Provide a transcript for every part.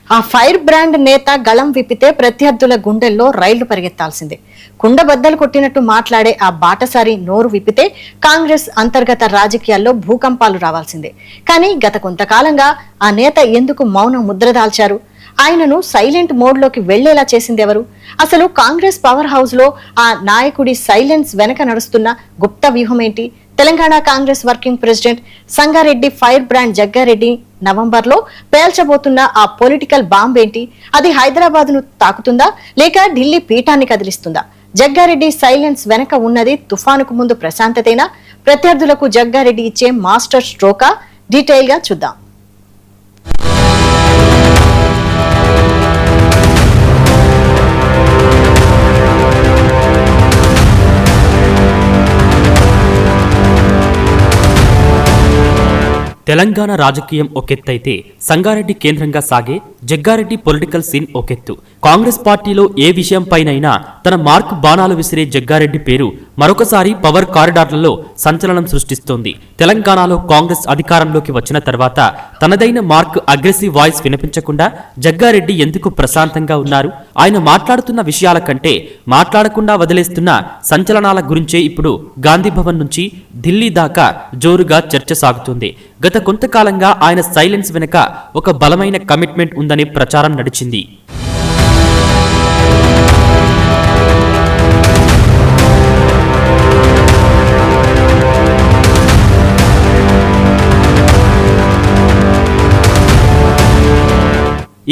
ఆ fire brand నేత గళం విప్పితే ప్రత్యర్థుల గుండెల్లో రైళ్లు పరిగెత్తాల్సిందే. కుండబద్దలు కొట్టినట్టు మాట్లాడే ఆ బాటసారి నోరు విప్పితే కాంగ్రెస్ అంతర్గత రాజకీయాల్లో భూకంపాలు రావాల్సిందే. కానీ గత కొంతకాలంగా ఆ నేత ఎందుకు మౌనం ముద్ర దాల్చారు? ఆయనను సైలెంట్ మోడ్లోకి వెళ్లేలా చేసిందెవరు? అసలు కాంగ్రెస్ పవర్ హౌస్ లో ఆ నాయకుడి సైలెన్స్ వెనక నడుస్తున్న గుప్త వ్యూహం ఏంటి? Telangana Congress working president Sangareddy fire brand Jaggareddy నవంబర్లో పేల్చబోతున్న ఆ పొలిటికల్ బాంబ్ ఏంటి? అది హైదరాబాద్ ను తాకుతుందా లేక ఢిల్లీ పీఠాన్ని కదిలిస్తుందా? జగ్గారెడ్డి సైలెన్స్ వెనక ఉన్నది తుఫానుకు ముందు ప్రశాంతతేనా? ప్రత్యర్థులకు జగ్గారెడ్డి ఇచ్చే మాస్టర్ స్ట్రోకా? డీటెయిల్ గా చూద్దాం. తెలంగాణ రాజకీయం ఒకెత్తైతే సంగారెడ్డి కేంద్రంగా సాగే జగ్గారెడ్డి పొలిటికల్ సీన్ ఒకెత్తు. కాంగ్రెస్ పార్టీలో ఏ విషయంపైనైనా తన మార్కు బాణాలు విసిరే జగ్గారెడ్డి పేరు మరొకసారి పవర్ కారిడార్లలో సంచలనం సృష్టిస్తోంది. తెలంగాణలో కాంగ్రెస్ అధికారంలోకి వచ్చిన తర్వాత తనదైన మార్క్ అగ్రెసివ్ వాయిస్ వినిపించకుండా జగ్గారెడ్డి ఎందుకు ప్రశాంతంగా ఉన్నారు? ఆయన మాట్లాడుతున్న విషయాల కంటే మాట్లాడకుండా వదిలేస్తున్న సంచలనాల గురించే ఇప్పుడు గాంధీ భవన్ నుంచి ఢిల్లీ దాకా జోరుగా చర్చ సాగుతుంది. గత కొంతకాలంగా ఆయన సైలెన్స్ వెనుక ఒక బలమైన కమిట్మెంట్ ఉందనే ప్రచారం నడిచింది.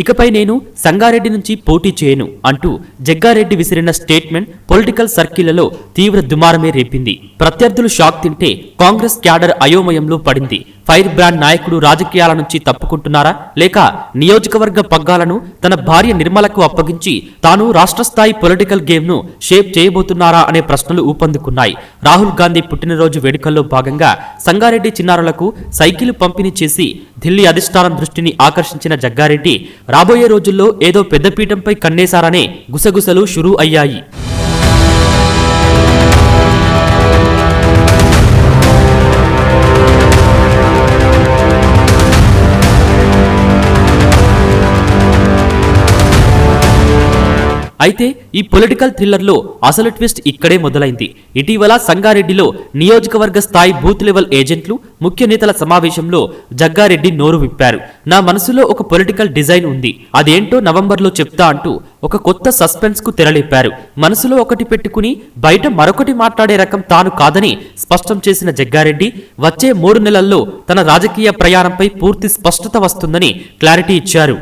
ఇకపై నేను సంగారెడ్డి నుంచి పోటీ చేయను అంటూ జగ్గారెడ్డి విసిరిన స్టేట్మెంట్ పొలిటికల్ సర్కిళ్లలో తీవ్ర దుమారమే రేపింది. ప్రత్యర్థులు షాక్ తింటే కాంగ్రెస్ క్యాడర్ అయోమయంలో పడింది. ఫైర్ బ్రాండ్ నాయకుడు రాజకీయాల నుంచి తప్పుకుంటున్నారా లేక నియోజకవర్గ పగ్గాలను తన భార్య నిర్మలకు అప్పగించి తాను రాష్ట్ర స్థాయి పొలిటికల్ గేమ్ ను షేప్ చేయబోతున్నారా అనే ప్రశ్నలు ఊపందుకున్నాయి. రాహుల్ గాంధీ పుట్టినరోజు వేడుకల్లో భాగంగా సంగారెడ్డి చిన్నారులకు సైకిల్ పంపిణీ చేసి ఢిల్లీ అధిష్టానం దృష్టిని ఆకర్షించిన జగ్గారెడ్డి రాబోయే రోజుల్లో ఏదో పెద్దపీఠంపై కన్నేశారనే గుసగుసలు షురూ అయ్యాయి. అయితే ఈ పొలిటికల్ థ్రిల్లర్లో అసలు ట్విస్ట్ ఇక్కడే మొదలైంది. ఇటీవల సంగారెడ్డిలో నియోజకవర్గ స్థాయి బూత్ లెవెల్ ఏజెంట్లు ముఖ్య నేతల సమావేశంలో జగ్గారెడ్డి నోరు విప్పారు. నా మనసులో ఒక పొలిటికల్ డిజైన్ ఉంది, అదేంటో నవంబర్లో చెప్తా అంటూ ఒక కొత్త సస్పెన్స్ కు తెరలేపారు. మనసులో ఒకటి పెట్టుకుని బయట మరొకటి మాట్లాడే రకం తాను కాదని స్పష్టం చేసిన జగ్గారెడ్డి వచ్చే 3 నెలల్లో తన రాజకీయ ప్రయాణంపై పూర్తి స్పష్టత వస్తుందని క్లారిటీ ఇచ్చారు.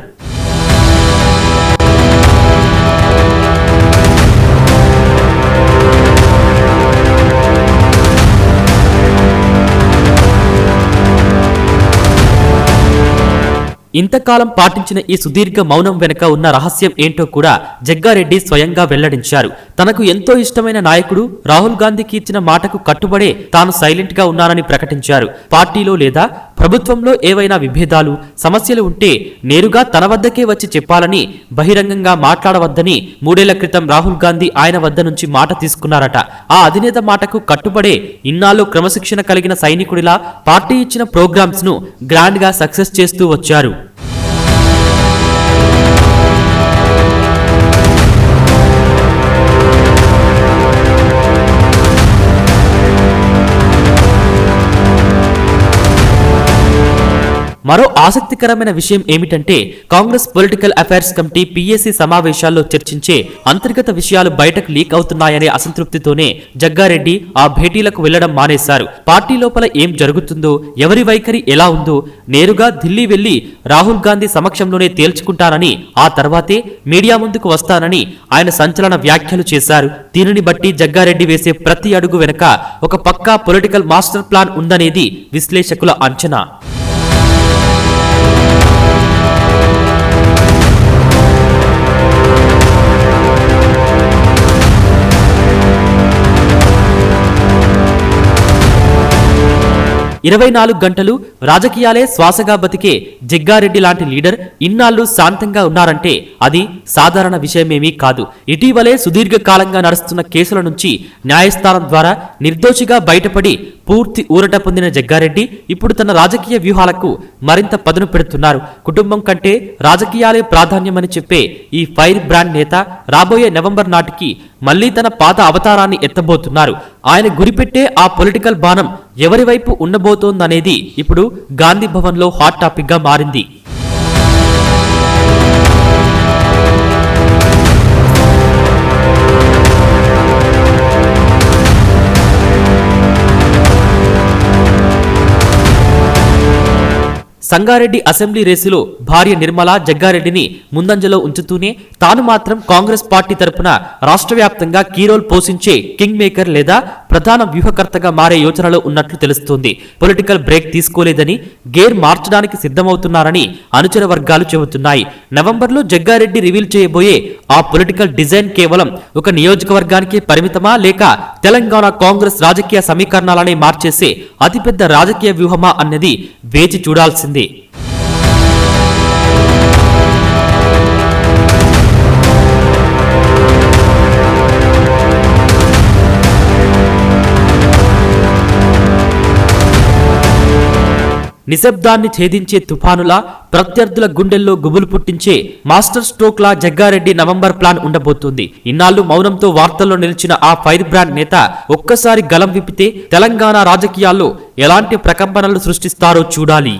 ఇంతకాలం పాటించిన ఈ సుదీర్ఘ మౌనం వెనుక ఉన్న రహస్యం ఏంటో కూడా జగ్గారెడ్డి స్వయంగా వెల్లడించారు. తనకు ఎంతో ఇష్టమైన నాయకుడు రాహుల్ గాంధీకి ఇచ్చిన మాటకు కట్టుబడే తాను సైలెంట్ గా ఉన్నానని ప్రకటించారు. పార్టీలో లేదా ప్రభుత్వంలో ఏవైనా విభేదాలు సమస్యలు ఉంటే నేరుగా తన వద్దకే వచ్చి చెప్పాలని, బహిరంగంగా మాట్లాడవద్దని 3 ఏళ్ల క్రితం రాహుల్ గాంధీ ఆయన వద్ద నుంచి మాట తీసుకున్నారట. ఆ అధినేత మాటకు కట్టుబడే ఇన్నాళ్ళు క్రమశిక్షణ కలిగిన సైనికుడిలా పార్టీ ఇచ్చిన ప్రోగ్రామ్స్ ను గ్రాండ్ గా సక్సెస్ చేస్తూ వచ్చారు. మరో ఆసక్తికరమైన విషయం ఏమిటంటే Congress political affairs committee PAC సమావేశాల్లో చర్చించే అంతర్గత విషయాలు బయటకు లీక్ అవుతున్నాయనే అసంతృప్తితోనే జగ్గారెడ్డి ఆ భేటీలకు వెళ్లడం మానేశారు. పార్టీ లోపల ఏం జరుగుతుందో, ఎవరి వైఖరి ఎలా ఉందో నేరుగా ఢిల్లీ వెళ్లి రాహుల్ గాంధీ సమక్షంలోనే తేల్చుకుంటానని, ఆ తర్వాతే మీడియా ముందుకు వస్తానని ఆయన సంచలన వ్యాఖ్యలు చేశారు. దీనిని బట్టి జగ్గారెడ్డి వేసే ప్రతి అడుగు వెనుక ఒక పక్కా పొలిటికల్ మాస్టర్ ప్లాన్ ఉందనేది విశ్లేషకుల అంచనా. ఇరవై 24 గంటలు రాజకీయాలే శ్వాసగా బతికే జగ్గారెడ్డి లాంటి లీడర్ ఇన్నాళ్లు శాంతంగా ఉన్నారంటే అది సాధారణ విషయమేమీ కాదు. ఇటీవలే సుదీర్ఘకాలంగా నడుస్తున్న కేసుల నుంచి న్యాయస్థానం ద్వారా నిర్దోషిగా బయటపడి పూర్తి ఊరట పొందిన జగ్గారెడ్డి ఇప్పుడు తన రాజకీయ వ్యూహాలకు మరింత పదును పెడుతున్నారు. కుటుంబం కంటే రాజకీయాలే ప్రాధాన్యమని చెప్పే ఈ ఫైర్ బ్రాండ్ నేత రాబోయే నవంబర్ నాటికి మళ్లీ తన పాత అవతారాన్ని ఎత్తబోతున్నారు. ఆయన గురిపెట్టే ఆ పొలిటికల్ బాణం ఎవరి వైపు ఉండబోతోందనేది ఇప్పుడు గాంధీ భవన్ లో హాట్ టాపిక్ గా మారింది. సంగారెడ్డి అసెంబ్లీ రేసులో భార్య నిర్మల జగ్గారెడ్డిని ముందంజలో ఉంచుతూనే తాను మాత్రం కాంగ్రెస్ పార్టీ తరపున రాష్ట్ర వ్యాప్తంగా కీ రోల్ పోషించే కింగ్ మేకర్ లేదా ప్రధాన వ్యూహకర్తగా మారే యోచనలో ఉన్నట్లు తెలుస్తోంది. పొలిటికల్ బ్రేక్ తీసుకోలేదని గేర్ మార్చడానికి సిద్ధమవుతున్నారని అనుచర వర్గాలు చెబుతున్నాయి. నవంబర్లో జగ్గారెడ్డి రివీల్ చేయబోయే ఆ పొలిటికల్ డిజైన్ కేవలం ఒక నియోజకవర్గానికే పరిమితమా లేక తెలంగాణ కాంగ్రెస్ రాజకీయ సమీకరణాలనే మార్చేసే అతిపెద్ద రాజకీయ వ్యూహమా అన్నది వేచి చూడాల్సిందే. నిశ్శబ్దాన్ని ఛేదించే తుఫానులా ప్రత్యర్థుల గుండెల్లో గుబులు పుట్టించే మాస్టర్ స్ట్రోక్ లా జగ్గారెడ్డి నవంబర్ ప్లాన్ ఉండబోతుంది. ఇన్నాళ్లు మౌనంతో వార్తల్లో నిలిచిన ఆ ఫైర్ బ్రాండ్ నేత ఒక్కసారి గలం విప్పితే తెలంగాణ రాజకీయాల్లో ఎలాంటి ప్రకంపనలు సృష్టిస్తారో చూడాలి.